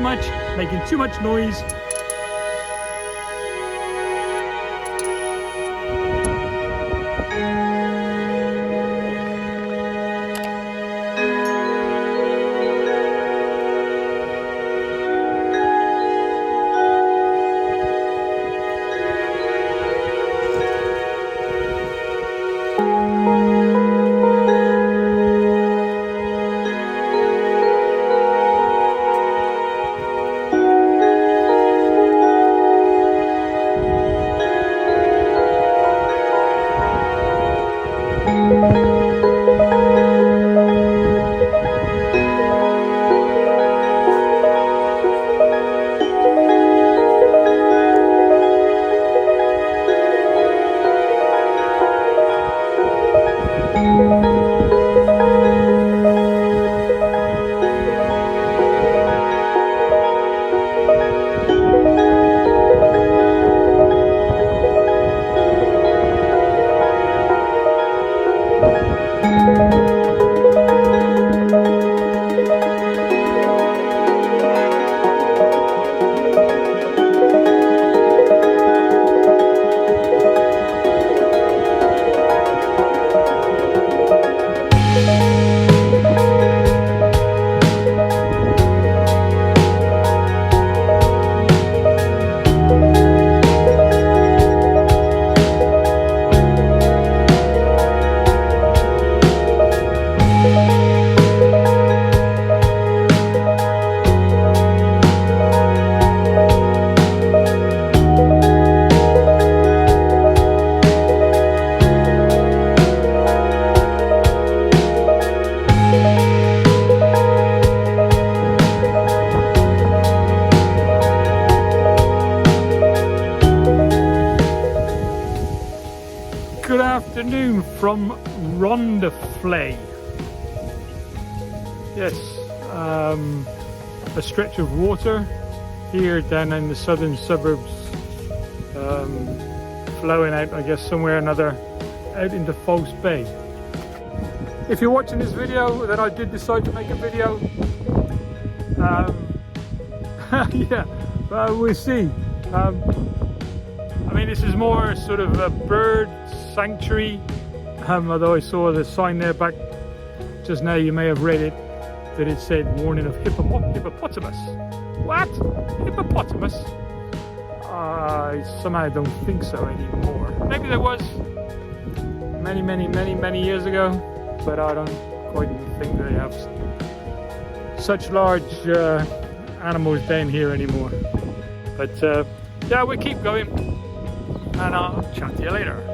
much, making too much noise. Good afternoon from Rondevlei. Yes, a stretch of water here down in the southern suburbs, flowing out, I guess, somewhere or another out into Vlei Bay. If you're watching this video, then I did decide to make a video. Yeah, we'll see. I mean, this is more sort of a bird sanctuary, although I saw the sign there back just now, you may have read it, that it said warning of hippopotamus. What? Hippopotamus? I somehow don't think so anymore. Maybe there was many years ago, but I don't quite think they have such large animals down here anymore. But yeah, we'll keep going, and I'll chat to you later.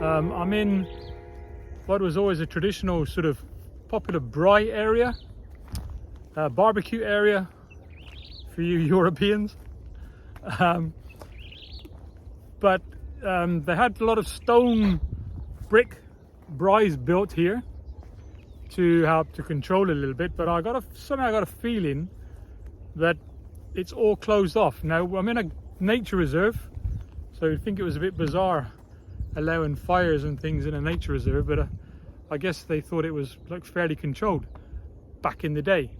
I'm in what was always a traditional sort of popular braai area, barbecue area for you Europeans. But they had a lot of stone brick braais built here to help to control it a little bit, but somehow I got a feeling that it's all closed off. Now I'm in a nature reserve, so you'd think it was a bit bizarre allowing fires and things in a nature reserve, but I guess they thought it was like fairly controlled back in the day.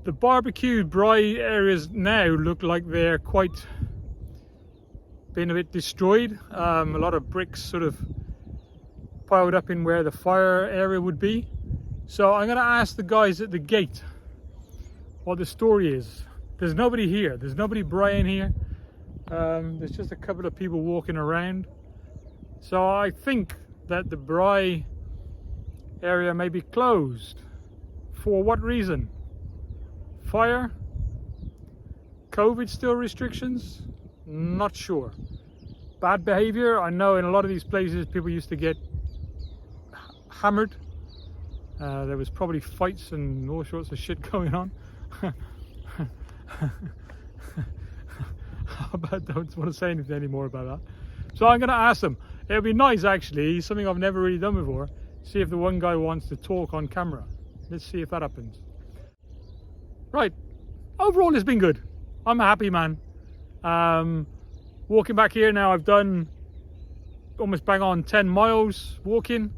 The barbecue braai areas now look like they're quite been a bit destroyed. A lot of bricks sort of piled up in where the fire area would be. So I'm going to ask the guys at the gate what the story is. There's nobody here. There's nobody braaiing here. There's just a couple of people walking around. So I think that the braai area may be closed. For what reason? Fire? COVID still restrictions? Not sure. Bad behavior? I know in a lot of these places people used to get hammered. There was probably fights and all sorts of shit going on. But I don't want to say anything anymore about that. So I'm going to ask them. It'll be nice actually, something I've never really done before. See if the one guy wants to talk on camera. Let's see if that happens. Right, overall it's been good. I'm a happy man. Walking back here now, I've done almost bang on 10 miles walking.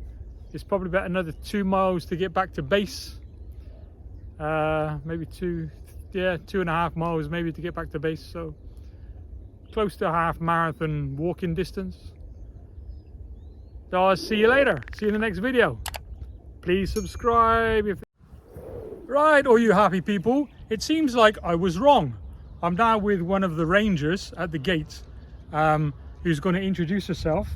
It's probably about another 2 miles to get back to base. Maybe 2.5 miles maybe to get back to base. So close to a half marathon walking distance. So I'll see you later. See you in the next video. Please subscribe. Right, all you happy people, it seems like I was wrong. I'm now with one of the rangers at the gate, who's going to introduce herself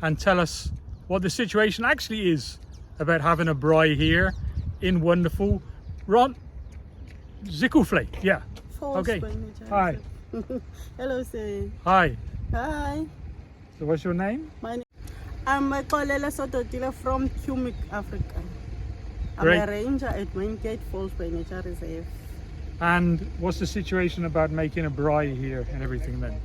and tell us what the situation actually is about having a braai here in wonderful Zeekeovlei. Yeah. Okay. Hi. Hello, sir. Hi. Hi. So what's your name? I'm Kolela Sototile from Cumic, Africa. I'm Great. a ranger at Maingate Falls by Nature Reserve. And what's the situation about making a braai here and everything then?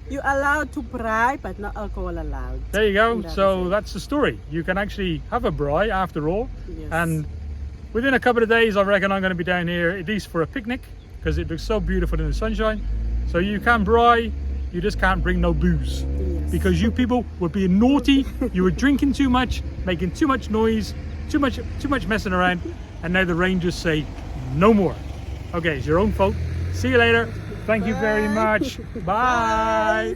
You're allowed to braai, but not alcohol allowed. There you go. So that's the story. You can actually have a braai after all. Yes. And within a couple of days, I reckon I'm going to be down here at least for a picnic because it looks so beautiful in the sunshine. So you can braai, you just can't bring no booze. Yes. Because you people were being naughty, you were drinking too much, making too much noise, too much messing around, and now the rangers say no more. Okay, it's your own fault. See you later. Thank you very much. Bye.